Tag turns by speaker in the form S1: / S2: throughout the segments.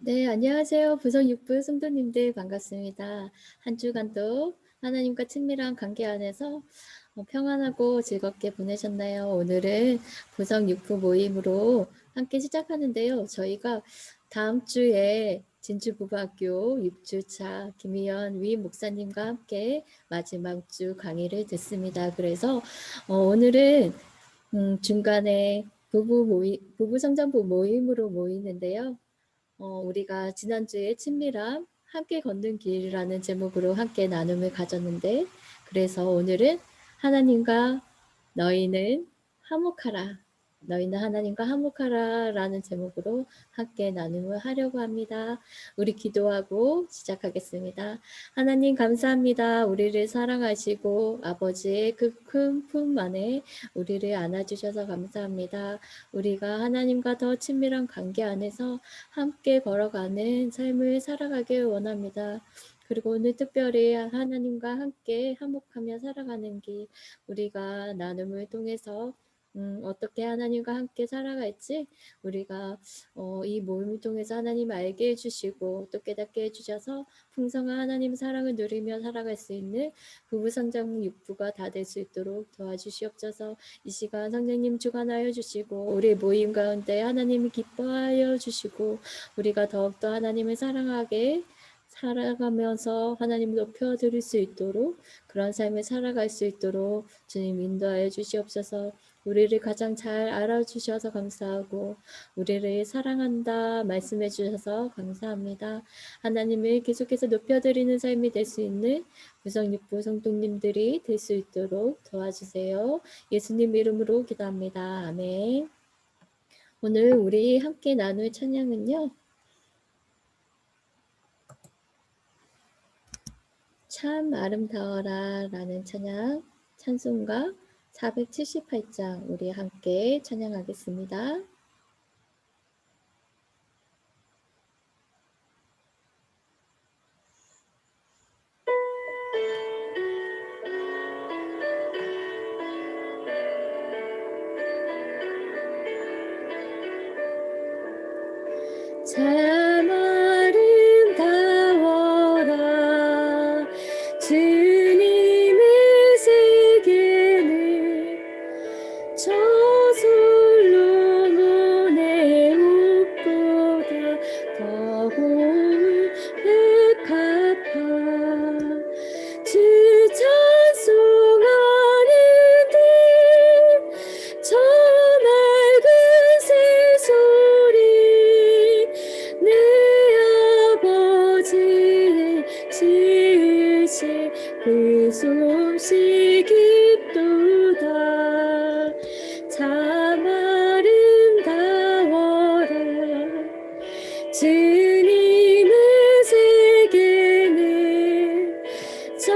S1: 네, 안녕하세요. 부성 육부 성도님들 반갑습니다. 한 주간도 하나님과 친밀한 관계 안에서 평안하고 즐겁게 보내셨나요? 오늘은 부성 육부 모임으로 함께 시작하는데요. 저희가 다음 주에 진주부부학교 6주차 김희연 위 목사님과 함께 마지막 주 강의를 듣습니다. 그래서 오늘은 중간에 부부 성장부 모임으로 모이는데요. 우리가 지난주에 친밀함, 함께 걷는 길이라는 제목으로 함께 나눔을 가졌는데, 그래서 오늘은 하나님과 너희는 화목하라. 너희는 하나님과 화목하라 라는 제목으로 함께 나눔을 하려고 합니다. 우리 기도하고 시작하겠습니다. 하나님 감사합니다. 우리를 사랑하시고 아버지의 그 큰 품 안에 우리를 안아주셔서 감사합니다. 우리가 하나님과 더 친밀한 관계 안에서 함께 걸어가는 삶을 살아가길 원합니다. 그리고 오늘 특별히 하나님과 함께 화목하며 살아가는 길, 우리가 나눔을 통해서 어떻게 하나님과 함께 살아갈지 우리가 이 모임을 통해서 하나님 알게 해주시고 또 깨닫게 해주셔서 풍성한 하나님 사랑을 누리며 살아갈 수 있는 부부성장 육부가 다 될 수 있도록 도와주시옵소서. 이 시간 성령님 주관하여 주시고 우리 모임 가운데 하나님이 기뻐하여 주시고 우리가 더욱더 하나님을 사랑하게 살아가면서 하나님을 높여드릴 수 있도록 그런 삶을 살아갈 수 있도록 주님 인도하여 주시옵소서. 우리를 가장 잘 알아주셔서 감사하고 우리를 사랑한다 말씀해 주셔서 감사합니다. 하나님을 계속해서 높여드리는 삶이 될 수 있는 부성육부 성도님들이 될 수 있도록 도와주세요. 예수님 이름으로 기도합니다. 아멘. 오늘 우리 함께 나눌 찬양은요. 참 아름다워라 라는 찬양 찬송가 478장 우리 함께 찬양하겠습니다. 참 아름다워라 주님의 세계는 저솔로몬의 옷보다 더 고운 백합화 주 찬송하는데 저 맑은 새소리 내 아버지의 지으신 그 솜씨 깊도다 참 아름다워라 주님의 세계는 저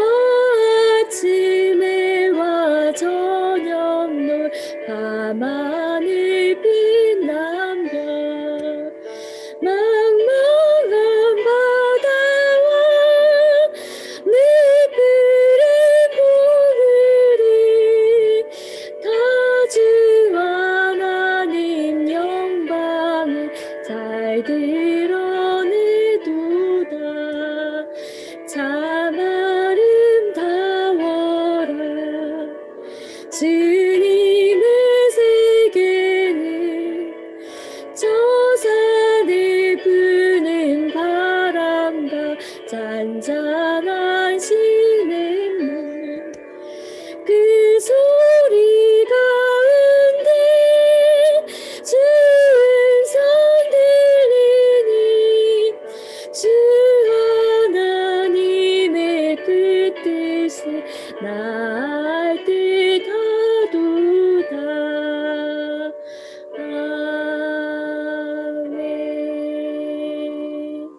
S1: 아침에와 저녁노 밤하늘 빛남별 망망한 바다와 내 푸른 보물이 다 주 하나님 영광을 잘 드러내도다 참 아름다워라 주님의 세계는 저 산에 부는 바람과 잔잔한 시냇물 그 소리 가운데 주 음성 들리니 주 하나님의 그 뜻을 나을 듯하도다 아멘.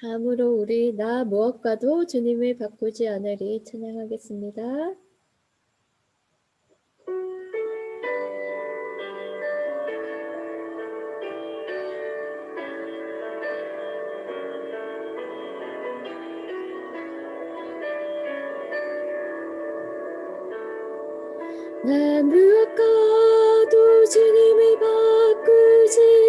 S1: 다음으로 우리 나 무엇과도 주님을 바꾸지 않으리 찬양하겠습니다. 나 무엇과도 주님을 바꾸지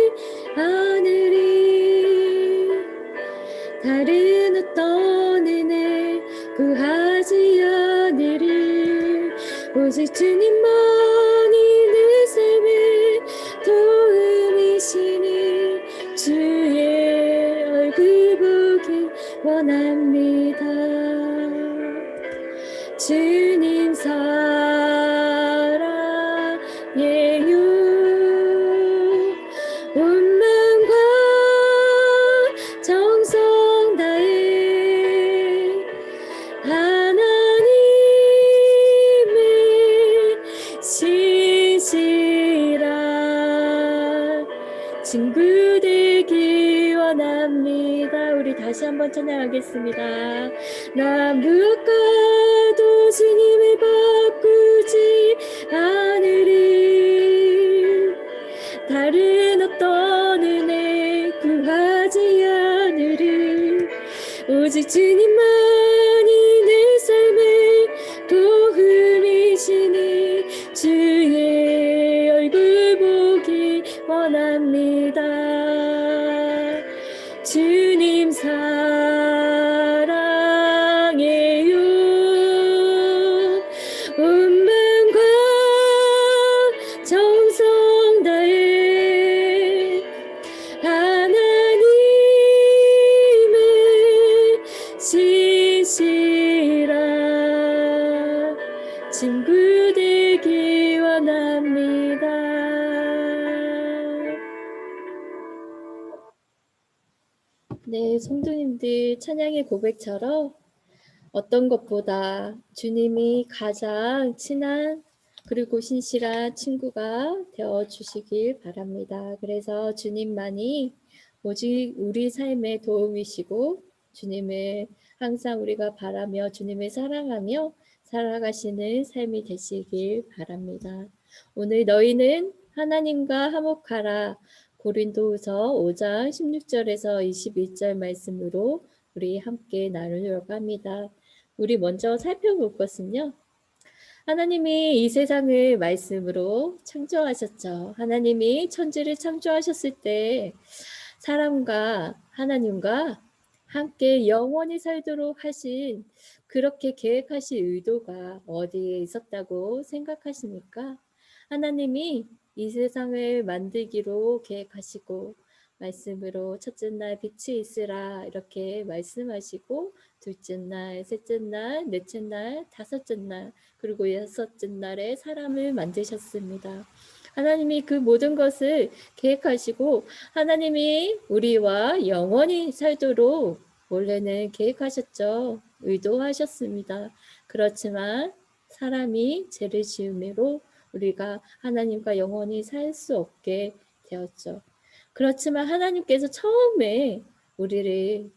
S1: 예유 온 마음과 정성 다해 하나님을 신실한 친구 되기 원합니다. 우리 다시 한번 찬양하겠습니다. 나 무엇과도 주님을 바꾸지 않으리 다른 어떤 은혜 구하지 않으리 오직 주님만이 내 삶의 도움이시니 주의 얼굴 보기 원합니다. 주님 사랑해요 온 마음과 정성 다해 하나님을 신실한 친구 되기 원합니다. 네, 성도님들 찬양의 고백처럼 어떤 것보다 주님이 가장 친한 그리고 신실한 친구가 되어주시길 바랍니다. 그래서 주님만이 오직 우리 삶의 도움이시고 주님을 항상 우리가 바라며 주님을 사랑하며 살아가시는 삶이 되시길 바랍니다. 오늘 너희는 하나님과 화목하라 고린도후서 5장 16절에서 21절 말씀으로 우리 함께 나누려고 합니다. 우리 먼저 살펴볼 것은요. 하나님이 이 세상을 말씀으로 창조하셨죠. 하나님이 천지를 창조하셨을 때 사람과 하나님과 함께 영원히 살도록 하신 그렇게 계획하신 의도가 어디에 있었다고 생각하십니까? 하나님이 이 세상을 만들기로 계획하시고 말씀으로 첫째 날 빛이 있으라 이렇게 말씀하시고 둘째 날, 셋째 날, 넷째 날, 다섯째 날 그리고 여섯째 날에 사람을 만드셨습니다. 하나님이 그 모든 것을 계획하시고 하나님이 우리와 영원히 살도록 원래는 계획하셨죠. 의도하셨습니다. 그렇지만 사람이 죄를 지음으로 우리가 하나님과 영원히 살 수 없게 되었죠. 그렇지만 하나님께서 처음에 우리를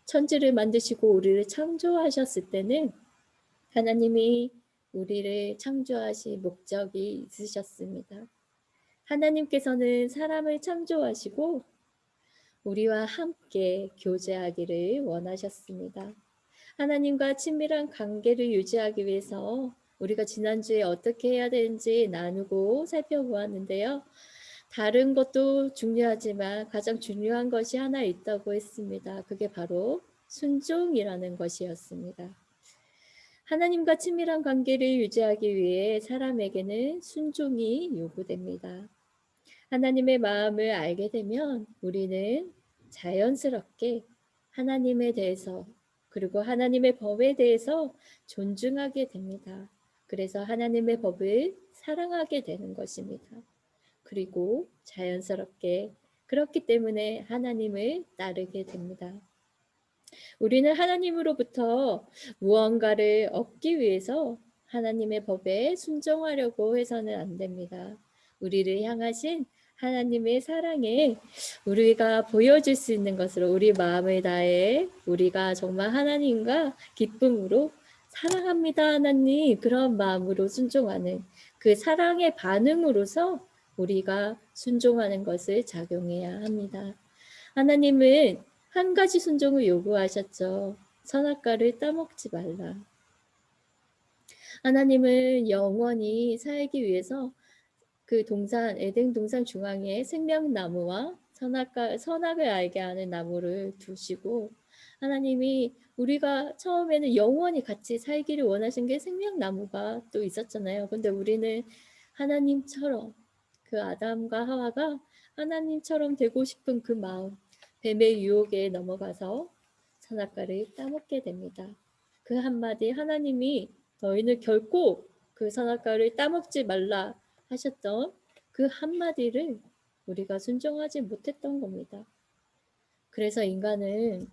S1: 천지를 만드시고 우리를 창조하셨을 때는 하나님이 우리를 창조하신 목적이 있으셨습니다. 하나님께서는 사람을 창조하시고 우리와 함께 교제하기를 원하셨습니다. 하나님과 친밀한 관계를 유지하기 위해서 우리가 지난주에 어떻게 해야 되는지 나누고 살펴보았는데요. 다른 것도 중요하지만 가장 중요한 것이 하나 있다고 했습니다. 그게 바로 순종이라는 것이었습니다. 하나님과 친밀한 관계를 유지하기 위해 사람에게는 순종이 요구됩니다. 하나님의 마음을 알게 되면 우리는 자연스럽게 하나님에 대해서 그리고 하나님의 법에 대해서 존중하게 됩니다. 그래서 하나님의 법을 사랑하게 되는 것입니다. 그리고 자연스럽게 그렇기 때문에 하나님을 따르게 됩니다. 우리는 하나님으로부터 무언가를 얻기 위해서 하나님의 법에 순종하려고 해서는 안 됩니다. 우리를 향하신 하나님의 사랑에 우리가 보여줄 수 있는 것으로 우리 마음을 다해 우리가 정말 하나님과 기쁨으로 사랑합니다 하나님 그런 마음으로 순종하는 그 사랑의 반응으로서 우리가 순종하는 것을 작용해야 합니다. 하나님은 한 가지 순종을 요구하셨죠. 선악과를 따먹지 말라. 하나님은 영원히 살기 위해서 그 동산 에덴 동산 중앙에 생명나무와 선악을 알게 하는 나무를 두시고 하나님이 우리가 처음에는 영원히 같이 살기를 원하신 게 생명나무가 또 있었잖아요. 근데 우리는 하나님처럼 그 아담과 하와가 하나님처럼 되고 싶은 그 마음 뱀의 유혹에 넘어가서 선악과를 따먹게 됩니다. 그 한마디 하나님이 너희는 결코 그 선악과를 따먹지 말라 하셨던 그 한마디를 우리가 순종하지 못했던 겁니다. 그래서 인간은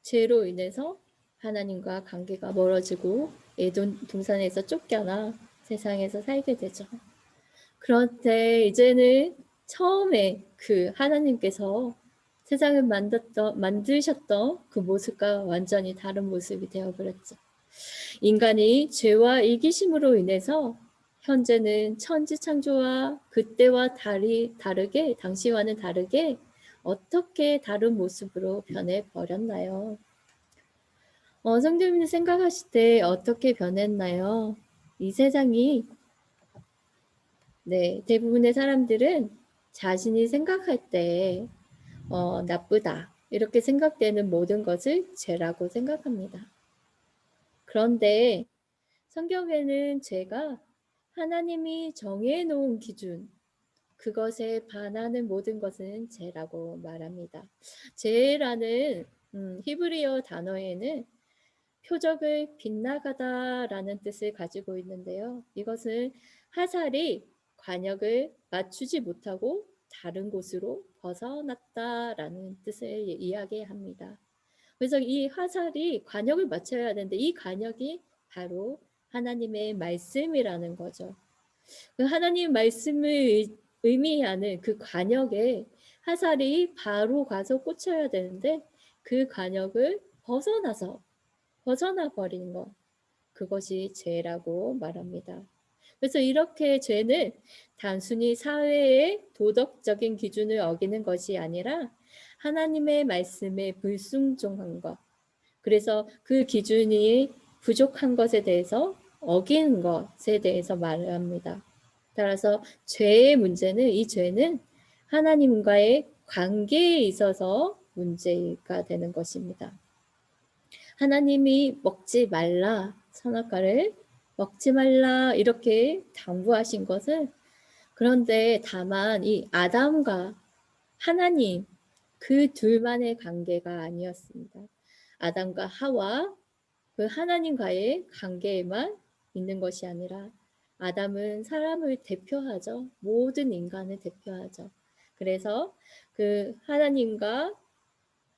S1: 죄로 인해서 하나님과 관계가 멀어지고 에덴 동산에서 쫓겨나 세상에서 살게 되죠. 그런데 이제는 처음에 그 하나님께서 세상을 만드셨던 그 모습과 완전히 다른 모습이 되어버렸죠. 인간이 죄와 이기심으로 인해서 현재는 천지창조와 그때와 다르게 당시와는 다르게 어떻게 다른 모습으로 변해버렸나요? 성도님 생각하실 때 어떻게 변했나요? 이 세상이 대부분의 사람들은 자신이 생각할 때 나쁘다 이렇게 생각되는 모든 것을 죄라고 생각합니다. 그런데 성경에는 죄가 하나님이 정해놓은 기준, 그것에 반하는 모든 것은 죄라고 말합니다. 죄라는 히브리어 단어에는 표적을 빗나가다라는 뜻을 가지고 있는데요. 이것은 화살이 관역을 맞추지 못하고 다른 곳으로 벗어났다라는 뜻을 이야기합니다. 그래서 이 화살이 관역을 맞춰야 되는데 이 관역이 바로 하나님의 말씀이라는 거죠. 그 하나님 말씀을 의미하는 그 관역에 화살이 바로 가서 꽂혀야 되는데 그 관역을 벗어나 버리는 것, 그것이 죄라고 말합니다. 그래서 이렇게 죄는 단순히 사회의 도덕적인 기준을 어기는 것이 아니라 하나님의 말씀에 불순종한 것, 그래서 그 기준이 부족한 것에 대해서 어기는 것에 대해서 말합니다. 따라서 이 죄는 하나님과의 관계에 있어서 문제가 되는 것입니다. 하나님이 먹지 말라, 선악과를 먹지 말라 이렇게 당부하신 것은, 그런데 다만 이 아담과 하나님 그 둘만의 관계가 아니었습니다. 아담과 하와 그 하나님과의 관계에만 있는 것이 아니라 아담은 사람을 대표하죠. 모든 인간을 대표하죠. 그래서 그 하나님과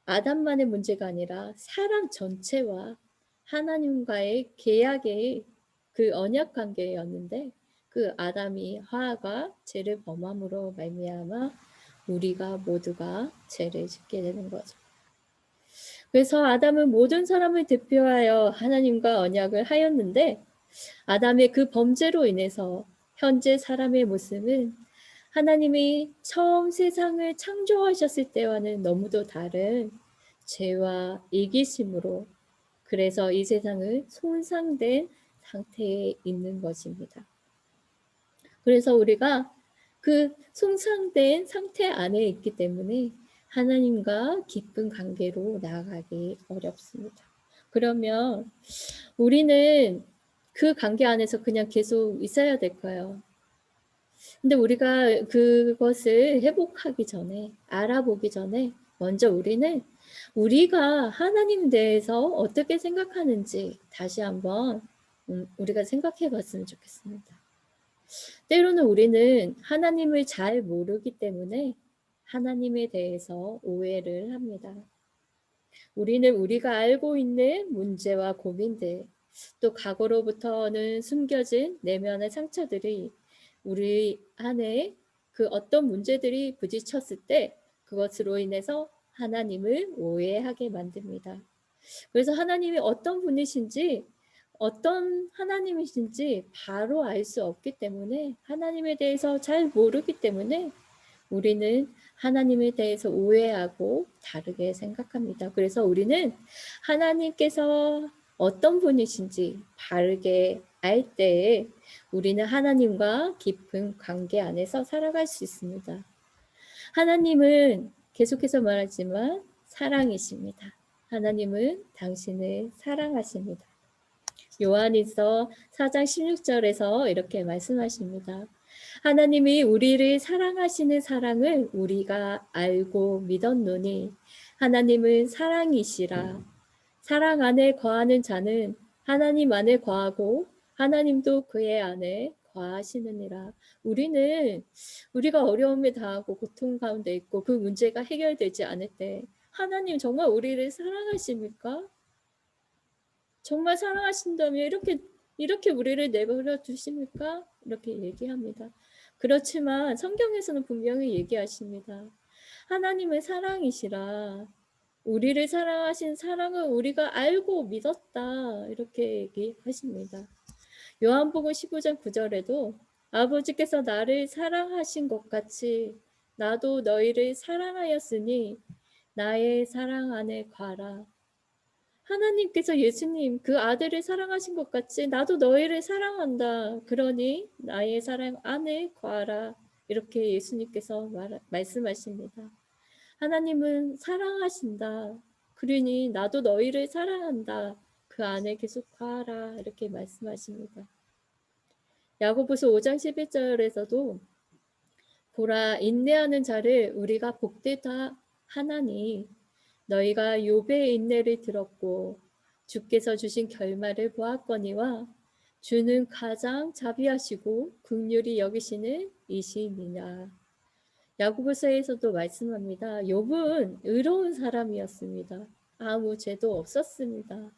S1: 아담만의 문제가 아니라 사람 전체와 하나님과의 계약의 그 언약 관계였는데 그 아담이 하와가 죄를 범함으로 말미암아 우리가 모두가 죄를 짓게 되는 거죠. 그래서 아담은 모든 사람을 대표하여 하나님과 언약을 하였는데 아담의 그 범죄로 인해서 현재 사람의 모습은 하나님이 처음 세상을 창조하셨을 때와는 너무도 다른 죄와 이기심으로, 그래서 이 세상은 손상된 상태에 있는 것입니다. 그래서 우리가 그 손상된 상태 안에 있기 때문에 하나님과 깊은 관계로 나아가기 어렵습니다. 그러면 우리는 그 관계 안에서 그냥 계속 있어야 될까요? 근데 우리가 그것을 회복하기 전에, 알아보기 전에 먼저 우리가 하나님에 대해서 어떻게 생각하는지 다시 한번 우리가 생각해 봤으면 좋겠습니다. 때로는 우리는 하나님을 잘 모르기 때문에 하나님에 대해서 오해를 합니다. 우리는 우리가 알고 있는 문제와 고민들, 또 과거로부터는 숨겨진 내면의 상처들이 우리 안에 그 어떤 문제들이 부딪혔을 때 그것으로 인해서 하나님을 오해하게 만듭니다. 그래서 하나님이 어떤 분이신지, 어떤 하나님이신지 바로 알 수 없기 때문에, 하나님에 대해서 잘 모르기 때문에 우리는 하나님에 대해서 오해하고 다르게 생각합니다. 그래서 우리는 하나님께서 어떤 분이신지 바르게 알 때에 우리는 하나님과 깊은 관계 안에서 살아갈 수 있습니다. 하나님은 계속해서 말하지만 사랑이십니다. 하나님은 당신을 사랑하십니다. 요한일서 4장 16절에서 이렇게 말씀하십니다. 하나님이 우리를 사랑하시는 사랑을 우리가 알고 믿었노니 하나님은 사랑이시라. 사랑 안에 거하는 자는 하나님 안에 거하고 하나님도 그의 안에 거하시느니라. 우리가 어려움에 당하고 고통 가운데 있고 그 문제가 해결되지 않을 때 하나님 정말 우리를 사랑하십니까? 정말 사랑하신다면 이렇게 우리를 내버려 두십니까? 이렇게 얘기합니다. 그렇지만 성경에서는 분명히 얘기하십니다. 하나님의 사랑이시라. 우리를 사랑하신 사랑은 우리가 알고 믿었다. 이렇게 얘기하십니다. 요한복음 15장 9절에도 아버지께서 나를 사랑하신 것 같이 나도 너희를 사랑하였으니 나의 사랑 안에 거하라. 하나님께서 예수님 그 아들을 사랑하신 것 같이 나도 너희를 사랑한다. 그러니 나의 사랑 안에 거하라. 이렇게 예수님께서 말씀하십니다. 하나님은 사랑하신다. 그러니 나도 너희를 사랑한다. 그 안에 계속 거하라. 이렇게 말씀하십니다. 야고보서 5장 11절에서도 보라 인내하는 자를 우리가 복되다 하나니 너희가 욥의 인내를 들었고 주께서 주신 결말을 보았거니와 주는 가장 자비하시고 긍휼히 여기시는 이시니라. 야고보서에서도 말씀합니다. 욥은 의로운 사람이었습니다. 아무 죄도 없었습니다.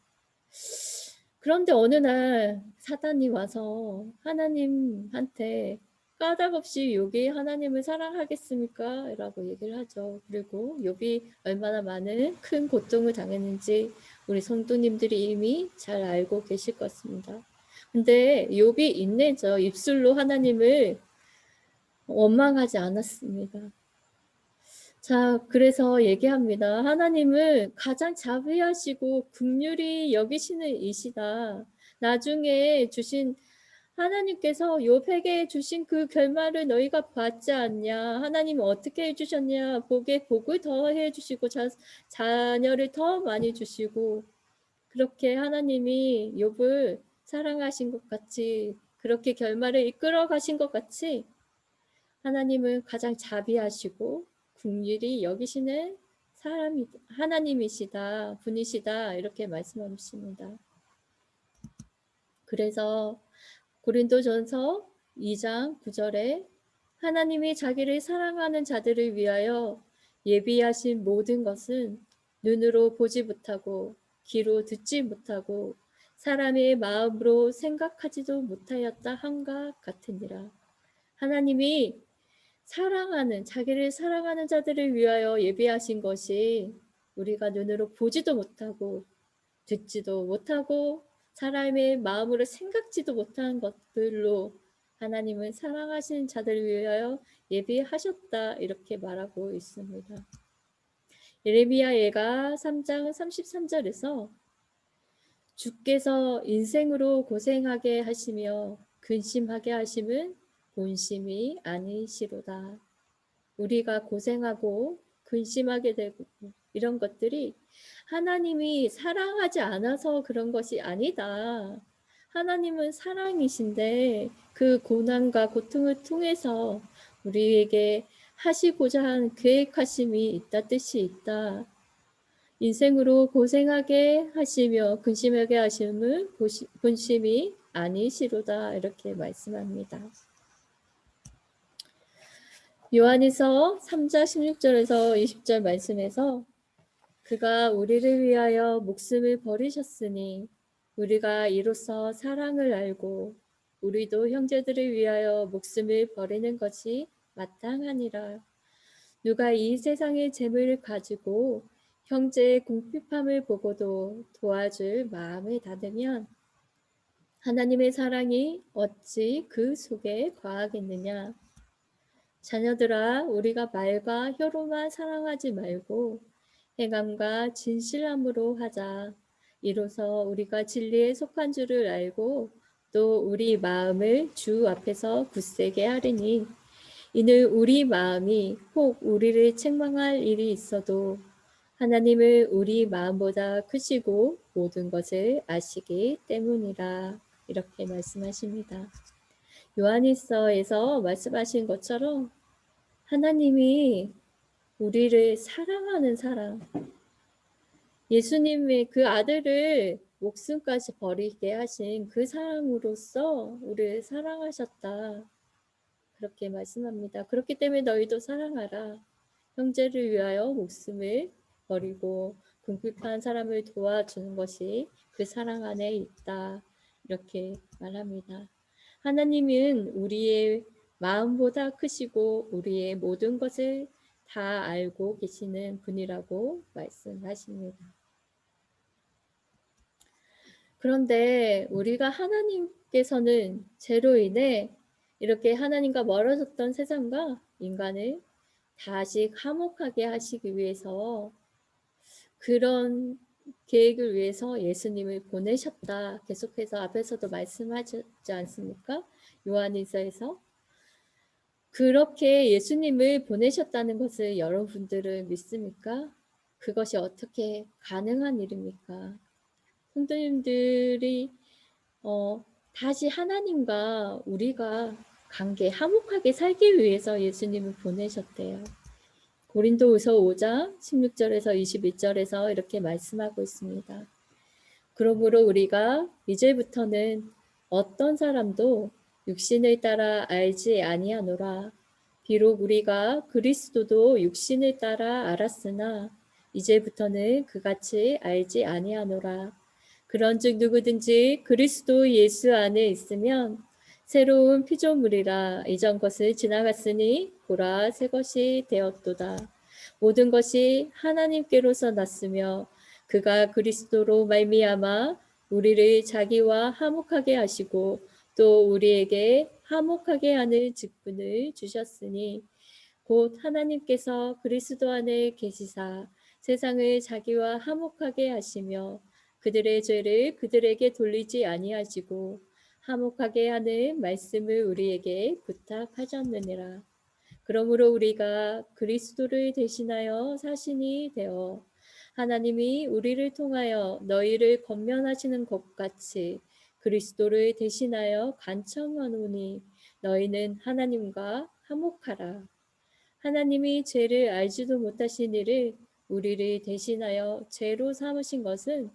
S1: 그런데 어느 날 사단이 와서 하나님한테 까닭없이 욥이 하나님을 사랑하겠습니까? 라고 얘기를 하죠. 그리고 욥이 얼마나 많은 큰 고통을 당했는지 우리 성도님들이 이미 잘 알고 계실 것입니다. 근데 욥이 인내죠. 입술로 하나님을 원망하지 않았습니다. 자, 그래서 얘기합니다. 하나님은 가장 자비하시고 긍휼히 여기시는 이시다. 나중에 주신 하나님께서 욥에게 주신 그 결말을 너희가 봤지 않냐? 하나님은 어떻게 해주셨냐? 복에 복을 더해 주시고 자녀를 더 많이 주시고 그렇게 하나님이 욥을 사랑하신 것 같이 그렇게 결말을 이끌어 가신 것 같이 하나님은 가장 자비하시고 긍휼히 여기시는 하나님이시다, 분이시다 이렇게 말씀하십니다. 그래서 고린도전서 2장 9절에 하나님이 자기를 사랑하는 자들을 위하여 예비하신 모든 것은 눈으로 보지 못하고 귀로 듣지 못하고 사람의 마음으로 생각하지도 못하였다 함과 같으니라. 하나님이 자기를 사랑하는 자들을 위하여 예비하신 것이 우리가 눈으로 보지도 못하고 듣지도 못하고 사람의 마음으로 생각지도 못한 것들로 하나님은 사랑하시는 자들을 위하여 예비하셨다 이렇게 말하고 있습니다. 예레미야 예가 3장 33절에서 주께서 인생으로 고생하게 하시며 근심하게 하심은 본심이 아니시로다. 우리가 고생하고 근심하게 되고 이런 것들이 하나님이 사랑하지 않아서 그런 것이 아니다. 하나님은 사랑이신데 그 고난과 고통을 통해서 우리에게 하시고자 하는 계획하심이 있다 뜻이 있다. 인생으로 고생하게 하시며 근심하게 하심은 본심이 아니시로다 이렇게 말씀합니다. 요한일서 3장 16절에서 20절 말씀에서 그가 우리를 위하여 목숨을 버리셨으니 우리가 이로써 사랑을 알고 우리도 형제들을 위하여 목숨을 버리는 것이 마땅하니라. 누가 이 세상의 재물을 가지고 형제의 궁핍함을 보고도 도와줄 마음을 닫으면 하나님의 사랑이 어찌 그 속에 거하겠느냐. 자녀들아 우리가 말과 혀로만 사랑하지 말고 행함과 진실함으로 하자. 이로써 우리가 진리에 속한 줄을 알고 또 우리 마음을 주 앞에서 굳세게 하리니 이는 우리 마음이 혹 우리를 책망할 일이 있어도 하나님을 우리 마음보다 크시고 모든 것을 아시기 때문이라 이렇게 말씀하십니다. 요한일서에서 말씀하신 것처럼 하나님이 우리를 사랑하는 사랑, 예수님의 그 아들을 목숨까지 버리게 하신 그 사랑으로서 우리를 사랑하셨다. 그렇게 말씀합니다. 그렇기 때문에 너희도 사랑하라. 형제를 위하여 목숨을 버리고 궁핍한 사람을 도와주는 것이 그 사랑 안에 있다. 이렇게 말합니다. 하나님은 우리의 마음보다 크시고 우리의 모든 것을 다 알고 계시는 분이라고 말씀하십니다. 그런데 우리가 하나님께서는 죄로 인해 이렇게 하나님과 멀어졌던 세상과 인간을 다시 화목하게 하시기 위해서 그런 계획을 위해서 예수님을 보내셨다. 계속해서 앞에서도 말씀하지 않습니까? 요한일서에서. 그렇게 예수님을 보내셨다는 것을 여러분들은 믿습니까? 그것이 어떻게 가능한 일입니까? 성도님들이 다시 하나님과 우리가 관계 화목하게 살기 위해서 예수님을 보내셨대요. 고린도후서 5장 16절에서 21절에서 이렇게 말씀하고 있습니다. 그러므로 우리가 이제부터는 어떤 사람도 육신을 따라 알지 아니하노라. 비록 우리가 그리스도도 육신을 따라 알았으나 이제부터는 그같이 알지 아니하노라. 그런즉 누구든지 그리스도 예수 안에 있으면 새로운 피조물이라. 이전 것을 지나갔으니 보라 새 것이 되었도다. 모든 것이 하나님께로서 났으며 그가 그리스도로 말미암아 우리를 자기와 화목하게 하시고 또 우리에게 화목하게 하는 직분을 주셨으니 곧 하나님께서 그리스도 안에 계시사 세상을 자기와 화목하게 하시며 그들의 죄를 그들에게 돌리지 아니하시고 화목하게 하는 말씀을 우리에게 부탁하셨느니라. 그러므로 우리가 그리스도를 대신하여 사신이 되어 하나님이 우리를 통하여 너희를 권면하시는 것 같이 그리스도를 대신하여 간청하노니 너희는 하나님과 화목하라. 하나님이 죄를 알지도 못하신 이를 우리를 대신하여 죄로 삼으신 것은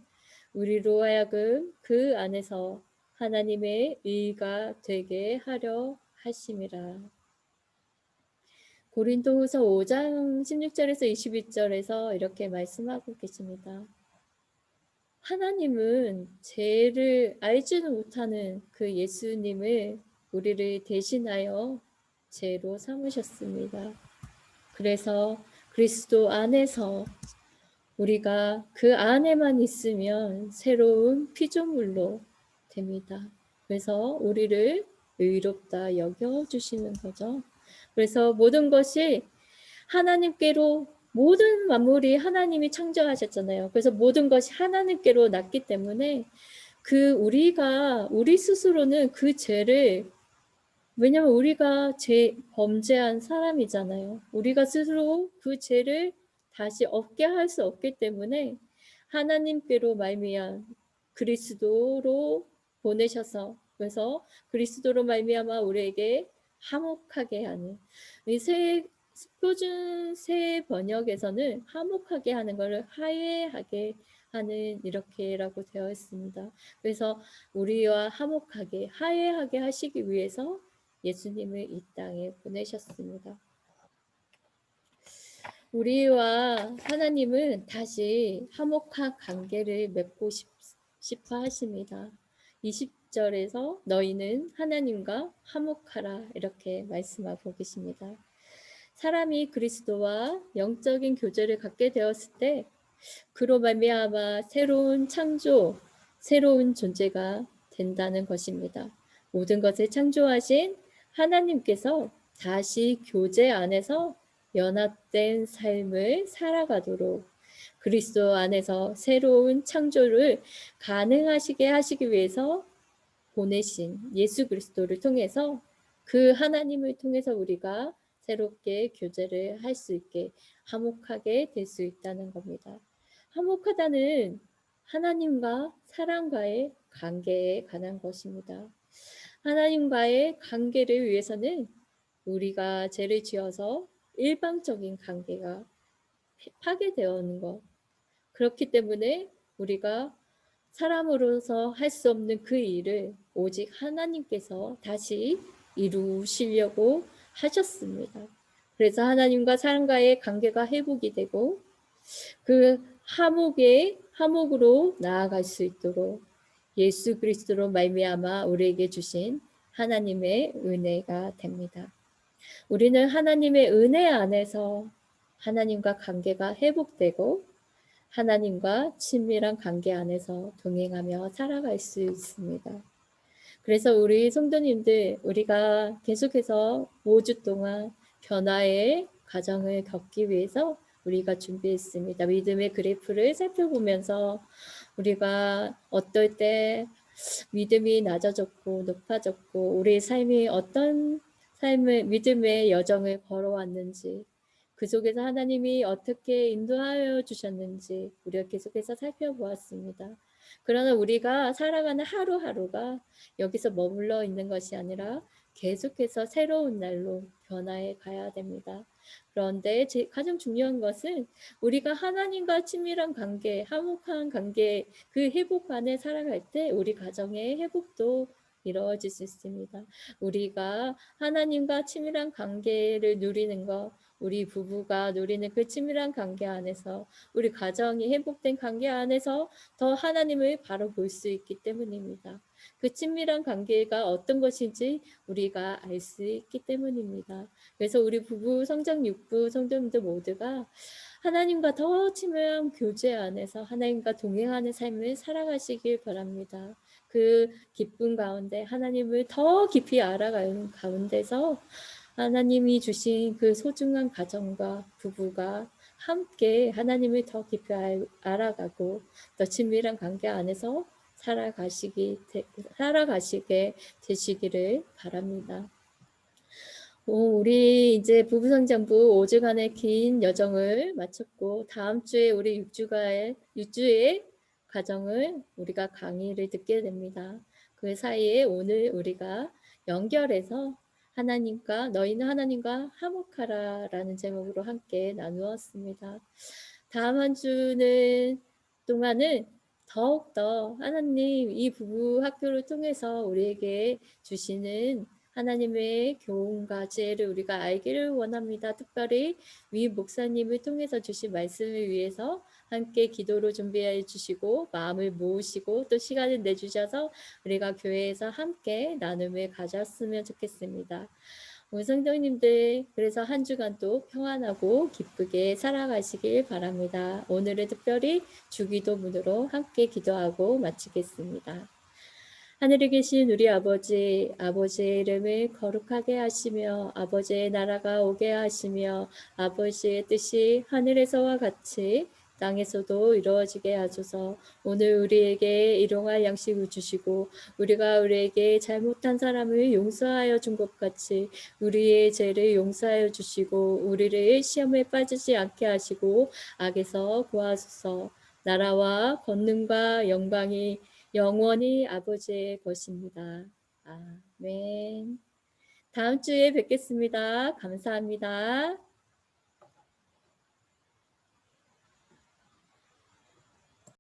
S1: 우리로 하여금 그 안에서 하나님의 의가 되게 하려 하심이라. 고린도후서 5장 16절에서 21절에서 이렇게 말씀하고 계십니다. 하나님은 죄를 알지도 못하는 그 예수님을 우리를 대신하여 죄로 삼으셨습니다. 그래서 그리스도 안에서 우리가 그 안에만 있으면 새로운 피조물로 됩니다. 그래서 우리를 의롭다 여겨주시는 거죠. 그래서 모든 것이 하나님께로 모든 만물이 하나님이 창조하셨잖아요. 그래서 모든 것이 하나님께로 났기 때문에 우리 스스로는 그 죄를 왜냐면 우리가 범죄한 사람이잖아요. 우리가 스스로 그 죄를 다시 없게 할 수 없기 때문에 하나님께로 말미암아 그리스도로 보내셔서 그래서 그리스도로 말미암아 우리에게 화목하게 하는 표준 새 번역에서는 화목하게 하는 것을 화해하게 하는 이렇게라고 되어 있습니다. 그래서 우리와 화목하게 화해하게 하시기 위해서 예수님을 이 땅에 보내셨습니다. 우리와 하나님은 다시 화목한 관계를 맺고 싶어 하십니다. 20절에서 너희는 하나님과 화목하라 이렇게 말씀하고 계십니다. 사람이 그리스도와 영적인 교제를 갖게 되었을 때 그로 말미암아 새로운 창조, 새로운 존재가 된다는 것입니다. 모든 것을 창조하신 하나님께서 다시 교제 안에서 연합된 삶을 살아가도록 그리스도 안에서 새로운 창조를 가능하시게 하시기 위해서 보내신 예수 그리스도를 통해서 그 하나님을 통해서 우리가 새롭게 교제를 할 수 있게 화목하게 될 수 있다는 겁니다. 화목하다는 하나님과 사람과의 관계에 관한 것입니다. 하나님과의 관계를 위해서는 우리가 죄를 지어서 일방적인 관계가 파괴되어 오는 것. 그렇기 때문에 우리가 사람으로서 할 수 없는 그 일을 오직 하나님께서 다시 이루시려고 하셨습니다. 그래서 하나님과 사람과의 관계가 회복이 되고 그 화목으로 나아갈 수 있도록 예수 그리스도로 말미암아 우리에게 주신 하나님의 은혜가 됩니다. 우리는 하나님의 은혜 안에서 하나님과 관계가 회복되고 하나님과 친밀한 관계 안에서 동행하며 살아갈 수 있습니다. 그래서 우리 성도님들, 우리가 계속해서 5주 동안 변화의 과정을 겪기 위해서 우리가 준비했습니다. 믿음의 그래프를 살펴보면서 우리가 어떨 때 믿음이 낮아졌고 높아졌고 우리 삶이 어떤 믿음의 여정을 걸어왔는지 그 속에서 하나님이 어떻게 인도하여 주셨는지 우리가 계속해서 살펴보았습니다. 그러나 우리가 살아가는 하루하루가 여기서 머물러 있는 것이 아니라 계속해서 새로운 날로 변화해 가야 됩니다. 그런데 가장 중요한 것은 우리가 하나님과 친밀한 관계, 화목한 관계, 그 회복 안에 살아갈 때 우리 가정의 회복도 이루어질 수 있습니다. 우리가 하나님과 친밀한 관계를 누리는 것, 우리 부부가 누리는 그 친밀한 관계 안에서 우리 가정이 회복된 관계 안에서 더 하나님을 바로 볼 수 있기 때문입니다. 그 친밀한 관계가 어떤 것인지 우리가 알 수 있기 때문입니다. 그래서 우리 부부 성장 육부 성도님들 모두가 하나님과 더 친밀한 교제 안에서 하나님과 동행하는 삶을 살아가시길 바랍니다. 그 기쁨 가운데 하나님을 더 깊이 알아가는 가운데서 하나님이 주신 그 소중한 가정과 부부가 함께 하나님을 더 깊이 알아가고 더 친밀한 관계 안에서 살아가시게 되시기를 바랍니다. 우리 이제 부부성장부 5주간의 긴 여정을 마쳤고 다음 주에 우리 6주의 과정을 우리가 강의를 듣게 됩니다. 그 사이에 오늘 우리가 연결해서 너희는 하나님과 화목하라라는 제목으로 함께 나누었습니다. 다음 한 주는 동안은 더욱더 하나님 이 부부 학교를 통해서 우리에게 주시는 하나님의 교훈과 지혜를 우리가 알기를 원합니다. 특별히 위 목사님을 통해서 주신 말씀을 위해서 함께 기도로 준비해 주시고 마음을 모으시고 또 시간을 내주셔서 우리가 교회에서 함께 나눔을 가졌으면 좋겠습니다. 우리 성도님들 그래서 한 주간도 평안하고 기쁘게 살아가시길 바랍니다. 오늘은 특별히 주기도문으로 함께 기도하고 마치겠습니다. 하늘에 계신 우리 아버지의 이름을 거룩하게 하시며 아버지의 나라가 오게 하시며 아버지의 뜻이 하늘에서와 같이 땅에서도 이루어지게 하소서. 오늘 우리에게 일용할 양식을 주시고 우리가 우리에게 잘못한 사람을 용서하여 준 것 같이 우리의 죄를 용서하여 주시고 우리를 시험에 빠지지 않게 하시고 악에서 구하소서. 나라와 권능과 영광이 영원히 아버지의 것입니다. 아멘. 다음 주에 뵙겠습니다. 감사합니다.